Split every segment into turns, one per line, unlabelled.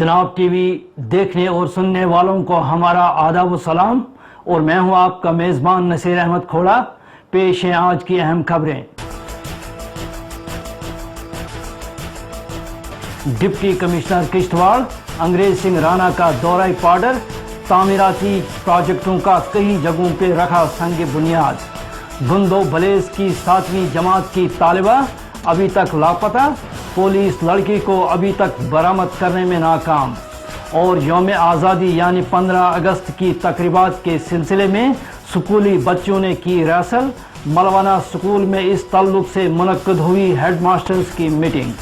जनाब टीवी देखने और सुनने वालों को हमारा आदाब व सलाम और मैं हूं आपका मेज़बान नसीर अहमद खोड़ा। पेश हैं आज की अहम खबरें। डिप्टी कमिश्नर किश्तवाड़ अंग्रेज सिंह राणा का दौरा पाडर, तामीराती प्रोजेक्टों का कई जगहों पर रखा संग बुनियाद। गुंदो बलेज की 7वीं जमात की तालिबा अभी तक लापता, पुलिस लड़की को अभी तक बरामद करने में नाकाम। और यौम आज़ादी यानी 15 अगस्त की तकरीबात के सिलसिले में स्कूली बच्चों ने की रैसल। मलवाना स्कूल में इस ताल्लुक से मुनक्किद हुई हेडमास्टर्स की मीटिंग।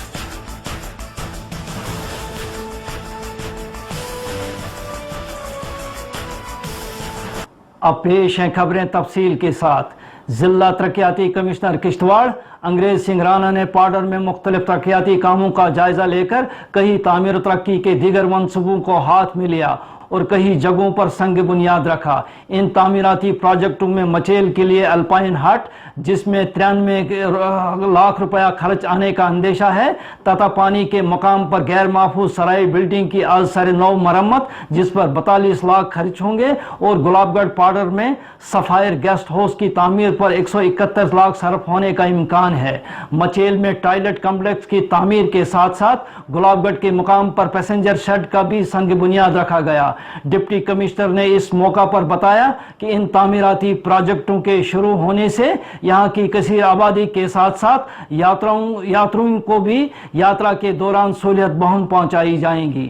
अब पेश हैं खबरें तफसील के साथ। जिला तरक्याती कमिश्नर किश्तवाड़ अंग्रेज सिंह राणा ने पाडर में मुख्तलिफ तरक्याती कामों का जायजा लेकर कई तामीर तरक्की के दीगर मंसूबों को हाथ में लिया और कई जगहों पर संग बुनियाद रखा। इन तामीराती प्रोजेक्टों में मचेल के लिए अल्पाइन हट, जिसमें 93 लाख रुपया खर्च आने का अंदेशा है, तथा पानी के मकाम पर गैर महफूज सराय बिल्डिंग की आज सर नौ मरम्मत, जिस पर 42 लाख खर्च होंगे, और गुलाबगढ़ पाडर में सफायर गेस्ट हाउस की तामीर पर 171 लाख सर्फ होने का इम्कान है। मचेल में टॉयलेट कम्प्लेक्स की तामीर के साथ साथ गुलाबगढ़ के मुकाम पर पैसेंजर शेड का भी संग बुनियाद रखा गया। डिप्टी कमिश्नर ने इस मौका पर बताया कि इन तामीराती प्रोजेक्टों के शुरू होने से यहाँ की कसीर आबादी के साथ साथ यात्रियों को भी यात्रा के दौरान सहूलियत बहुत पहुंचाई जाएंगी।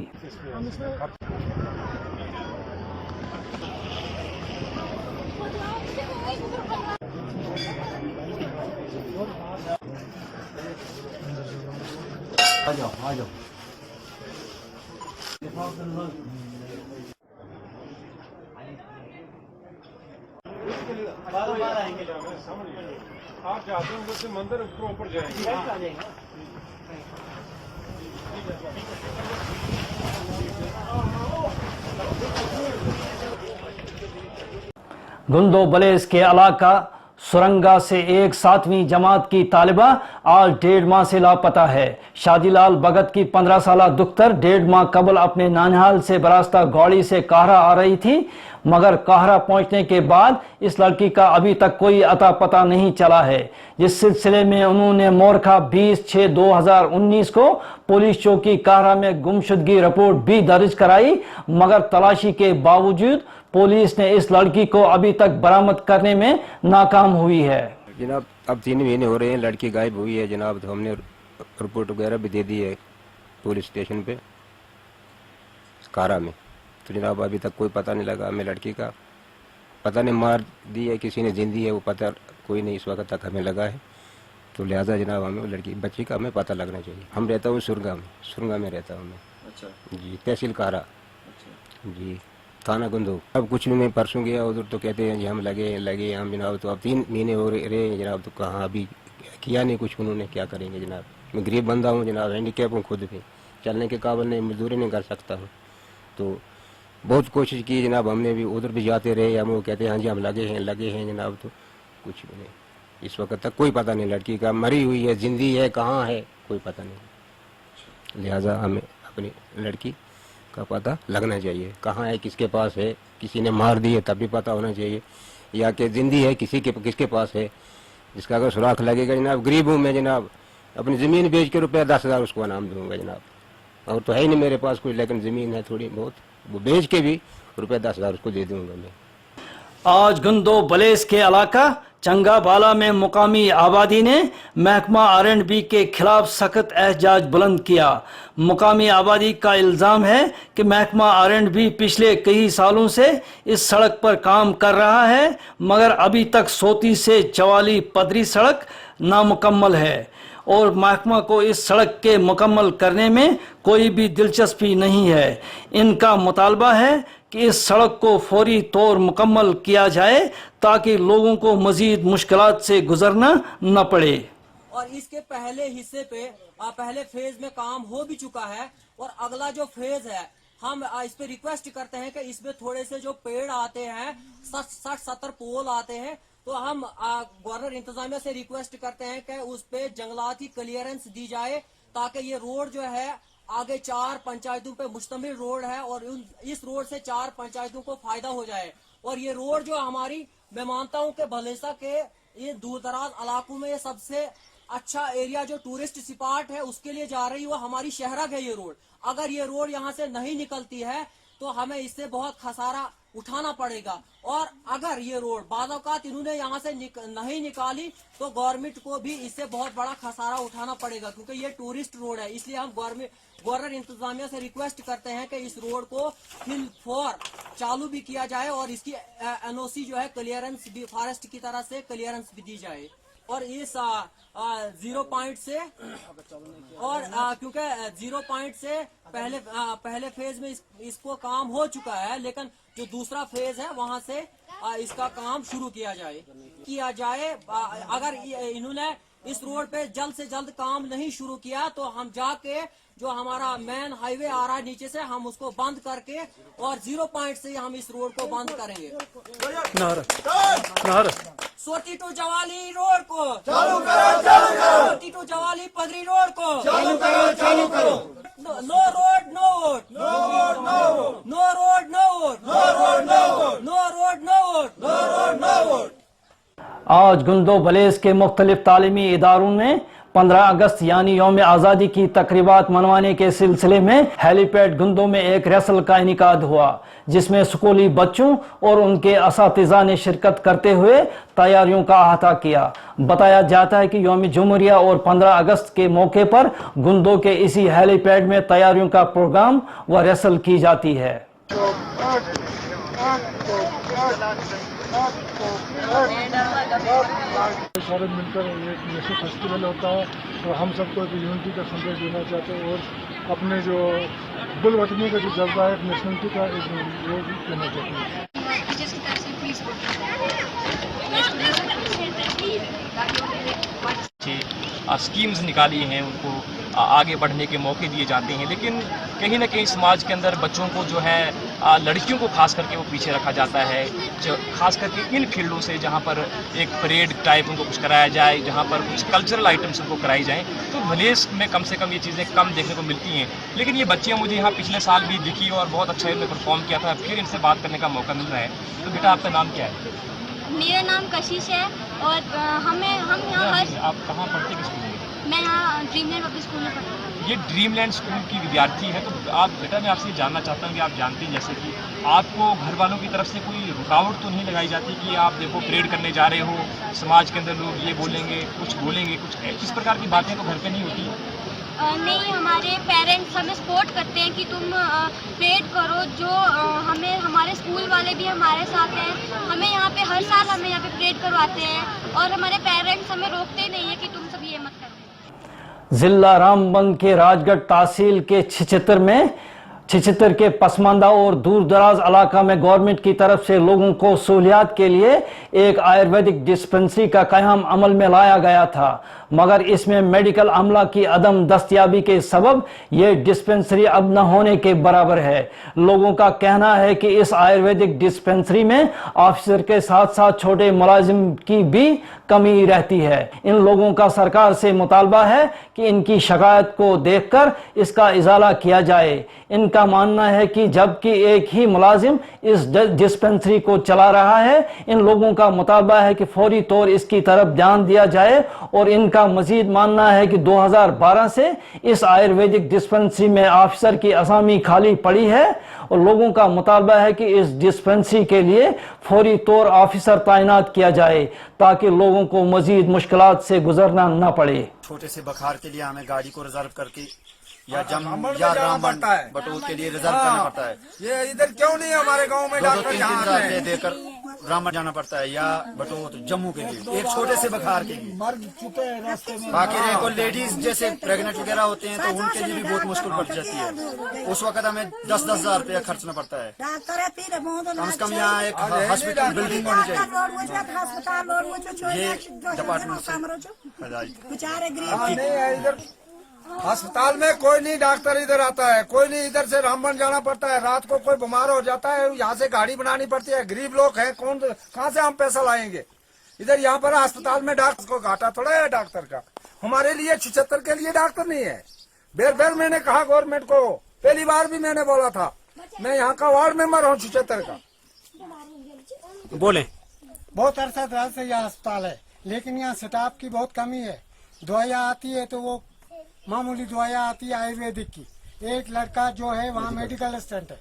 आ जाओ।
आप जाते हैं उधर से मंदिर ऊपर जाएंगे।
गुंदो बलेज के इलाका सुरंगा से एक 7वीं जमात की तालिबा आज 1.5 माह से लापता है। शादीलाल भगत की 15 साल दुख्तर 1.5 माह कबल अपने नानिहाल से बरास्ता गौड़ी से काहरा आ रही थी, मगर काहरा पहुंचने के बाद इस लड़की का अभी तक कोई अता पता नहीं चला है। जिस सिलसिले में उन्होंने मोरखा 20/6/2019 को पुलिस चौकी काहरा में गुमशुदगी रिपोर्ट भी दर्ज कराई, मगर तलाशी के बावजूद पुलिस ने इस लड़की को अभी तक बरामद करने में नाकाम हुई है।
जनाब अब 3 महीने हो रहे हैं, लड़की गायब हुई है जनाब। तो हमने रिपोर्ट वगैरह भी दे दी है पुलिस स्टेशन पे कारा में। तो जनाब अभी तक कोई पता नहीं लगा हमें लड़की का। पता नहीं मार दी है किसी ने, जिंदी है वो पता कोई नहीं इस वक्त तक हमें लगा है। तो लिहाजा जनाब हमें लड़की बच्ची का हमें पता लगना चाहिए। हम रहता हूँ सुरंगा में रहता हूँ मैं। अच्छा जी, तहसील कारा। अच्छा जी, थाना गुंदो। अब कुछ भी मैं परसों गया उधर तो कहते हैं जी हम लगे हम जनाब। तो अब 3 महीने हो रहे हैं जनाब। तो कहाँ अभी किया नहीं कुछ उन्होंने, क्या करेंगे जनाब। मैं गरीब बंदा हूँ जनाब, हैंडीकैप हूँ खुद भी, चलने के काबिल नहीं, मजदूरी नहीं कर सकता हूँ। तो बहुत कोशिश की जनाब हमने भी, उधर भी जाते रहे। हम वो कहते हैं हाँ जी हम लगे हैं जनाब। तो कुछ भी नहीं, इस वक्त तक कोई पता नहीं लड़की का, मरी हुई है जिंदी है कहाँ है कोई पता नहीं। लिहाजा हमें अपनी लड़की का पता लगना चाहिए, कहाँ है, किसके पास है। किसी ने मार दी है तब भी पता होना चाहिए, या कि जिंदी है किसके पास है, जिसका अगर सुराख लगेगा जनाब। गरीब हूँ मैं जनाब, अपनी ज़मीन बेच के रुपया 10,000 उसको इनाम दूंगा जनाब। और तो है ही नहीं मेरे पास कोई, लेकिन ज़मीन है थोड़ी बहुत, वो बेच के भी रुपया 10,000 उसको दे दूंगा मैं।
आज गुंदो बलेज के इलाका चंगाबाला में मुकामी आबादी ने महकमा R&B के खिलाफ सख्त एहतजाज बुलंद किया। मुकामी आबादी का इल्ज़ाम है कि महकमा R&B पिछले कई सालों से इस सड़क पर काम कर रहा है, मगर अभी तक सोती से चवाली पदरी सड़क नामुकम्मल है और महकमा को इस सड़क के मुकम्मल करने में कोई भी दिलचस्पी नहीं है। इनका मुतालबा है कि इस सड़क को फौरी तौर मुकम्मल किया जाए ताकि लोगों को मजीद मुश्किलात से गुजरना न पड़े।
और इसके पहले हिस्से पे पहले फेज में काम हो भी चुका है, और अगला जो फेज है हम इस पे रिक्वेस्ट करते हैं कि इसमें थोड़े से जो पेड़ आते हैं 60-70 पोल आते हैं, तो हम गवर्नर इंतजामिया से रिक्वेस्ट करते हैं कि उस पे जंगलात की क्लियरेंस दी जाए ताकि ये रोड जो है आगे 4 पंचायतों पे मुश्तमिल रोड है और इस रोड से 4 पंचायतों को फायदा हो जाए। और ये रोड जो हमारी, मैं मानता हूँ कि भलेसा के ये दूर दराज इलाकों में ये सबसे अच्छा एरिया जो टूरिस्ट स्पॉट है उसके लिए जा रही है, वो हमारी शहरक है ये रोड। अगर ये रोड यहाँ से नहीं निकलती है तो हमें इससे बहुत खसारा उठाना पड़ेगा। और अगर ये रोड बाज़ औक़ात इन्होंने यहाँ से नहीं निकाली तो गवर्नमेंट को भी इससे बहुत बड़ा खसारा उठाना पड़ेगा, क्योंकि ये टूरिस्ट रोड है। इसलिए हम गवर्नर इंतजामिया से रिक्वेस्ट करते हैं कि इस रोड को फिल फॉर चालू भी किया जाए और इसकी एनओसी जो है क्लियरेंस भी फॉरेस्ट की तरह से क्लियरेंस भी दी जाए। और इस 0 पॉइंट से और क्योंकि 0 पॉइंट से पहले फेज में इसको काम हो चुका है, लेकिन जो दूसरा फेज है वहां से इसका काम शुरू किया जाए। अगर इन्होंने इस रोड पे जल्द से जल्द काम नहीं शुरू किया तो हम जाके जो हमारा मेन हाईवे आ रहा है नीचे से, हम उसको बंद करके और 0 पॉइंट से हम इस रोड को बंद करेंगे। सोती टू जवाली रोड को चालू करो, सोती टू जवाली पदरी रोड को चालू करो। No road no vote, no road no vote, no road no vote, no road no vote, no road no vote, no road no vote.
आज गुंदो बलेस के मुख्तलिफ तालीमी इदारों ने 15 अगस्त यानी यौम आज़ादी की तकरीबात मनवाने के सिलसिले में हेलीपैड गुंदो में एक रेसल का इनेकाद हुआ, जिसमें स्कूली बच्चों और उनके असातिज़ा ने शिरकत करते हुए तैयारियों का अहाता किया। बताया जाता है कि यौम जुमहूरिया और 15 अगस्त के मौके पर गुंदो के इसी हेलीपैड में तैयारियों का प्रोग्राम व रेसल की जाती है।
सारे मिलकर एक नेशनल फेस्टिवल होता है और हम सबको एक यूनिटी का संदेश देना चाहते हैं और अपने जो बुलवतनी का जो जज्बा है नेशनलिटी का एक वो भी देना चाहते हैं।
स्कीम्स निकाली हैं, उनको आगे बढ़ने के मौके दिए जाते हैं, लेकिन कहीं ना कहीं समाज के अंदर बच्चों को जो है लड़कियों को खास करके वो पीछे रखा जाता है। जो खास करके इन फील्डों से जहाँ पर एक परेड टाइप उनको कुछ कराया जाए, जहाँ पर कुछ कल्चरल आइटम्स उनको कराई जाएँ, तो भलेस में कम से कम ये चीज़ें कम देखने को मिलती हैं। लेकिन ये बच्चियाँ मुझे यहाँ पिछले साल भी दिखी और बहुत अच्छा इन्होंने परफॉर्म किया था। फिर इनसे बात करने का मौका मिल रहा है। तो बेटा आपका नाम क्या है?
मेरा नाम कशिश है और हम यहाँ
आप कहाँ पढ़ते किस स्कूल में?
मैं यहाँ ड्रीमलैंड पब्लिक स्कूल में पढ़ती हूँ।
ये ड्रीमलैंड स्कूल की विद्यार्थी है, तो आप बेटा मैं आपसे जानना चाहता हूँ कि आप जानते हैं जैसे कि आपको घर वालों की तरफ से कोई रुकावट तो नहीं लगाई जाती कि आप देखो परेड करने जा रहे हो, समाज के अंदर लोग ये बोलेंगे, कुछ इस प्रकार की बातें तो घर पे नहीं होती?
नहीं, हमारे पेरेंट्स हमें सपोर्ट करते हैं कि तुम परेड करो। जो हमें हमारे स्कूल वाले भी हमारे साथ हैं, हमें यहाँ पे हर साल हमें यहाँ पे परेड करवाते हैं और हमारे पेरेंट्स हमें रोकते नहीं है कि तुम सब ये मत करो।
जिला रामबंद के राजगढ़ तहसील के छिछतर के पसमानदा और दूर दराज इलाका में गवर्नमेंट की तरफ से लोगों को सहूलियात के लिए एक आयुर्वेदिक डिस्पेंसरी का क़याम अमल में लाया गया था, मगर इसमें मेडिकल अमला की अदम दस्तयाबी के सबब ये डिस्पेंसरी अब न होने के बराबर है। लोगों का कहना है कि इस आयुर्वेदिक डिस्पेंसरी में ऑफिसर के साथ साथ छोटे मुलाजिम की भी कमी रहती है। इन लोगों का सरकार से मुतालबा है कि इनकी शिकायत को देखकर इसका इजाला किया जाए। इनका मानना है कि जबकि एक ही मुलाजिम इस डिस्पेंसरी को चला रहा है, इन लोगों का मुतालबा है कि फौरी तौर इसकी तरफ ध्यान दिया जाए। और इनका मजीद मानना है कि 2012 से इस आयुर्वेदिक डिस्पेंसरी में ऑफिसर की असामी खाली पड़ी है और लोगों का मुतालबा है कि इस डिस्पेंसरी के लिए फौरी तौर ऑफिसर तैनात किया जाए ताकि लोगों को मजीद मुश्किलात से गुजरना न पड़े।
छोटे से बुखार के लिए हमें गाड़ी को रिजर्व करके या रामबन बटोत के लिए रिजर्व करना पड़ता है।
ये इधर क्यों नहीं हमारे गांव में डॉक्टर यहाँ
दे देकर रामबन जाना पड़ता है या बटोत जम्मू के लिए एक छोटे से बुखार के लिए। बाकी को लेडीज जैसे प्रेग्नेंट वगैरह होते हैं तो उनके लिए भी बहुत मुश्किल पड़ जाती है। उस वक्त हमें 10-10 हजार रुपया खर्चना पड़ता है। कम से कम यहाँ एक हॉस्पिटल बिल्डिंग होनी चाहिए। ये डिपार्टमेंट से
अस्पताल में कोई नहीं डॉक्टर इधर आता है, कोई नहीं। इधर से रामबन जाना पड़ता है, रात को कोई बीमार हो जाता है, यहाँ से गाड़ी बनानी पड़ती है। गरीब लोग हैं, कहाँ से हम पैसा लाएंगे? इधर यहाँ पर अस्पताल में डॉक्टर को घाटा थोड़ा है डॉक्टर का। हमारे लिए 76 के लिए डॉक्टर नहीं है, बेर बेर मैंने कहा गवर्नमेंट को, पहली बार भी मैंने बोला था। मैं यहाँ का वार्ड मेंबर हूँ 76 का।
बोले
बहुत अरसा दराज से यह अस्पताल है, लेकिन यहाँ स्टाफ की बहुत कमी है। दवाइयाँ आती है तो वो मामूली दवाइयाँ आती है आयुर्वेदिक की। एक लड़का जो है वहाँ मेडिकल असिस्टेंट है,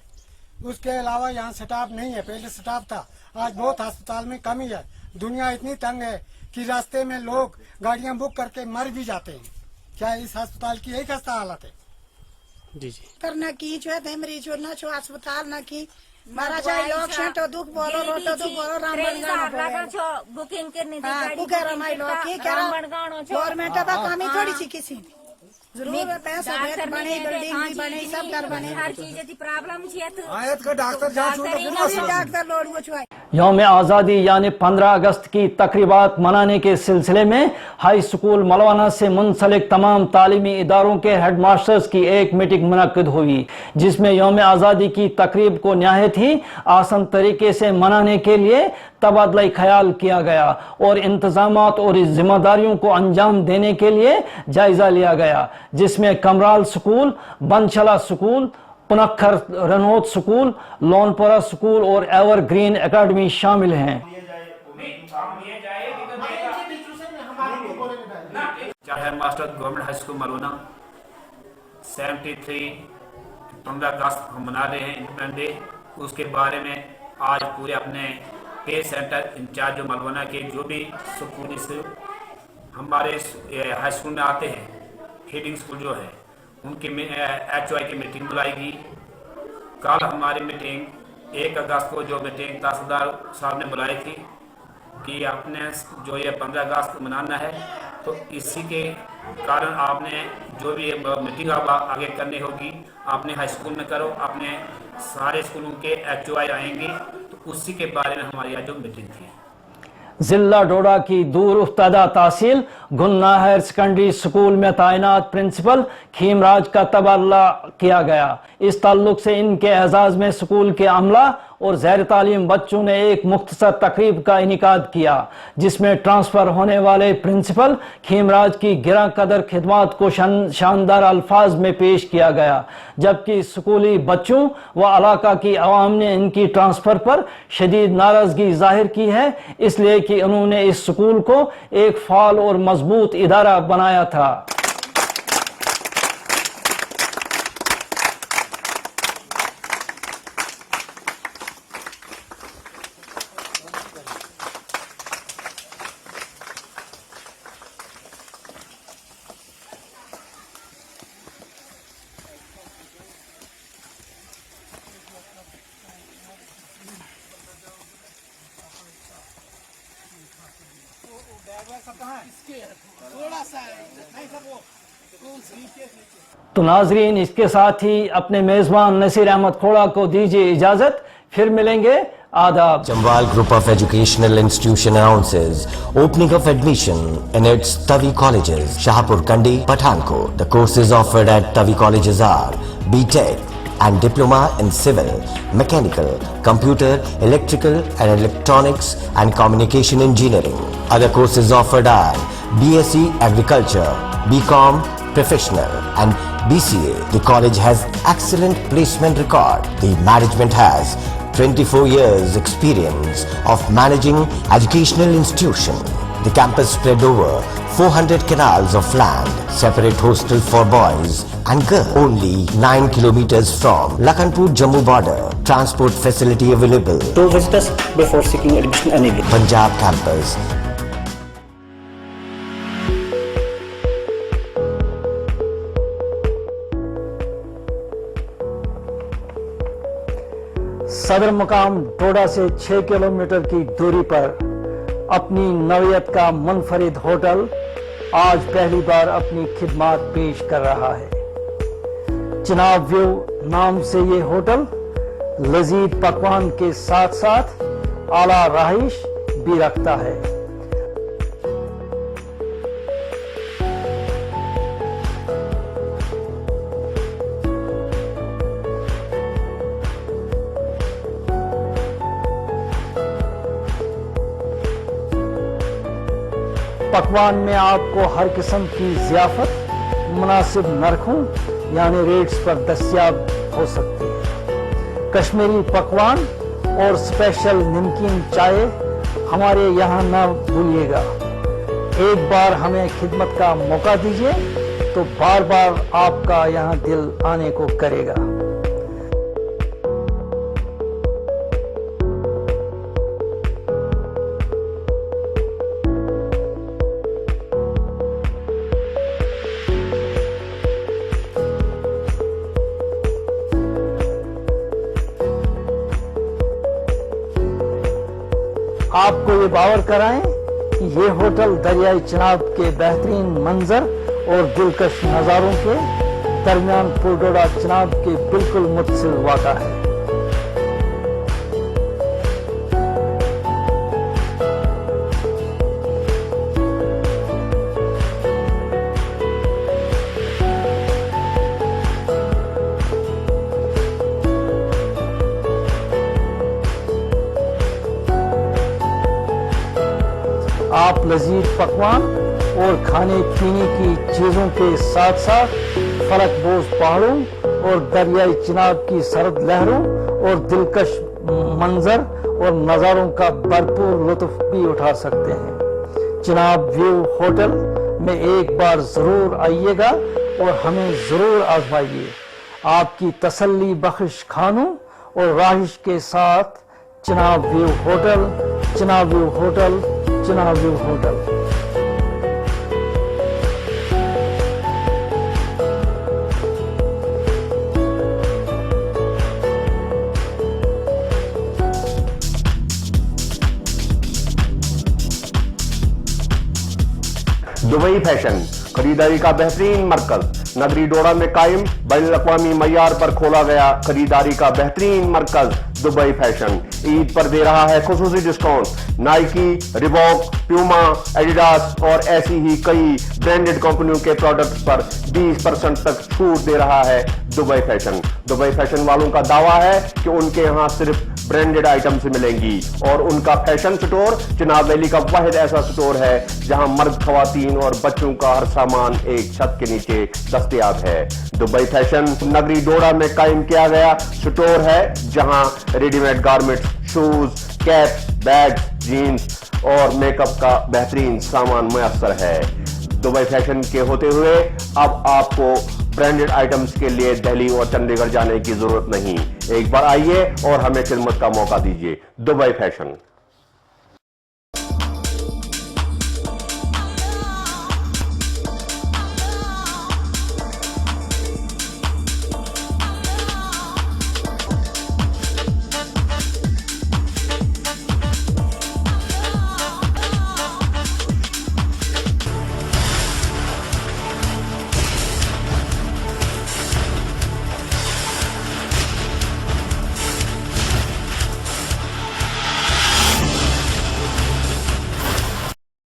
उसके अलावा यहाँ स्टाफ नहीं है। पहले स्टाफ था, आज बहुत अस्पताल में कमी है। दुनिया इतनी तंग है कि रास्ते में लोग गाड़ियाँ बुक करके मर भी जाते हैं। क्या इस अस्पताल की एक खस्ता हालत है?
जी जी
करना की जो है मरीज न छो अस्पताल न की मारा जाए लोग छेटो दुख बोलो रोटो दुख बोलो रामबन गाणो छो बुकिंग करनी थी कुकर माई लोग की करा गवर्नमेंट का कमी थोड़ी सी किसी में जरूर पैसा बेट बने बिल्डिंग भी बने सब घर बने हर चीज की प्रॉब्लम छे
आयत का डॉक्टर जांच
डॉक्टर लोड वो छुआ
यौम आज़ादी यानी 15 अगस्त की तकरीबात मनाने के सिलसिले में हाई स्कूल मलवाना से मुंसलिक तमाम तालीमी इदारों के हेड मास्टर्स की एक मीटिंग मुनक्किद हुई, जिसमें यौम आज़ादी की तकरीब को निहायत ही आसान तरीके से मनाने के लिए तबादला ख्याल किया गया और इंतजामात और जिम्मेदारियों को अंजाम देने के लिए जायजा लिया गया, जिसमें Kamral school, Banshala school, Punkhar Ranaut school, Lonpura school और एवरग्रीन एकेडमी शामिल हैं।
Head master government high school Malwana 73 15 अगस्त हम मना रहे हैं इंडिपेंडेंस डे। उसके बारे में आज पूरे अपने पे सेंटर इंचार्ज जो मलवाना के जो भी स्कूल हमारे हाई स्कूल में आते हैं, फीडिंग स्कूल जो है उनकी HOI की मीटिंग बुलाएगी। कल हमारी मीटिंग 1 अगस्त को जो मीटिंग तहसीलदार साहब ने बुलाई थी कि आपने जो ये 15 अगस्त मनाना है, तो इसी के कारण आपने जो भी मीटिंग आगे करनी होगी आपने हाई स्कूल में करो। अपने सारे स्कूलों के HOI आएंगे, तो उसी के बारे में हमारी आज जो मीटिंग थी।
जिला डोडा की दूर उफ्तादा तहसील गुन्ना हायर सेकेंडरी स्कूल में तैनात प्रिंसिपल खीमराज का तबादला किया गया। इस ताल्लुक से इनके एजाज में स्कूल के अमला और ज़ैर तालीम बच्चों ने एक मुख्तसर तकरीब का इनिकाद किया, जिसमें ट्रांसफर होने वाले प्रिंसिपल खीमराज की गिरा कदर खिदमात को शानदार अल्फाज में पेश किया गया, जबकि स्कूली बच्चों व इलाका की आवाम ने इनकी ट्रांसफर पर शदीद नाराजगी जाहिर की है, इसलिए कि उन्होंने इस स्कूल को एक फाल और मजबूत इदारा बनाया था। तो नाजरीन, इसके साथ ही अपने मेजबान नसीर अहमद खोड़ा को दीजिए इजाजत, फिर मिलेंगे। आदाब।
Jamwal Group of Educational Institution announces opening of admission in its Tavi colleges, Shahpur Kandi, Pathankot. The courses offered at Tavi colleges are BTech and Diploma in Civil, Mechanical, Computer, Electrical and Electronics and Communication Engineering. Other courses offered are BSc Agriculture, BCom Professional and BCA. The college has excellent placement record. The management has 24 years experience of managing educational institution. The campus spread over 400 canals of land, separate hostel for boys and girls. Only 9 kilometers from Lakhanpur Jammu border. Transport facility available.
तो visit us before seeking admission anyway.
Punjab campus.
सदर मुकाम डोडा से 6 kilometre की दूरी पर अपनी नौयत का मुनफरिद hotel आज पहली बार अपनी खिदमात पेश कर रहा है। चिनाब व्यू नाम से ये होटल लजीज पकवान के साथ साथ आला रहाइश भी रखता है। पकवान में आपको हर किस्म की ज़ियाफत मुनासिब नरखों यानी रेट्स पर दस्तयाब हो सकती है। कश्मीरी पकवान और स्पेशल नमकीन चाय हमारे यहाँ न भूलिएगा। एक बार हमें खिदमत का मौका दीजिए तो बार बार आपका यहाँ दिल आने को करेगा। आपको ये बावर कराएं कि ये होटल दरियाई चिनाब के बेहतरीन मंजर और दिलकश नज़ारों के दरमियान पुरडोडा चिनाब के बिल्कुल मुत्सिल वाक़ा है। आप लजीज पकवान और खाने पीने की चीज़ों के साथ साथ फलकबोज पहाड़ों और दरियाई चिनाब की सरद लहरों और दिलकश मंजर और नज़ारों का भरपूर लुत्फ भी उठा सकते हैं। चिनाब व्यू होटल में एक बार ज़रूर आइएगा और हमें ज़रूर आजमाइए। आपकी तसल्ली बख्श खानों और राहिश के साथ Chenab view hotel, Chenab view hotel, Chenab view hotel.
Dubai fashion खरीदारी का बेहतरीन मरकज नगरी डोडा में कायम बैनुल-अक़वामी मय्यार पर खोला गया खरीदारी का बेहतरीन मरकज दुबई फैशन ईद पर दे रहा है खुसूसी discount. Nike, Reebok, Puma, Adidas और ऐसी ही कई ब्रांडेड कंपनियों के प्रोडक्ट्स पर 20% तक छूट दे रहा है दुबई फैशन। दुबई फैशन वालों का दावा है कि उनके यहाँ सिर्फ ब्रांडेड आइटम्स मिलेंगी और उनका फैशन स्टोर चिनाब वैली का वाहिद ऐसा स्टोर है जहां मर्द, खवातीन और बच्चों का हर सामान एक छत के नीचे दस्तयाब है। दुबई फैशन नगरी डोडा में कायम किया गया स्टोर है जहां readymade garments, shoes, caps, bags, jeans और मेकअप का बेहतरीन सामान मुयस्सर है। दुबई फैशन के होते हुए अब आपको ब्रांडेड आइटम्स के लिए दिल्ली और चंडीगढ़ जाने की जरूरत नहीं। एक बार आइए और हमें खिदमत का मौका दीजिए। Dubai fashion.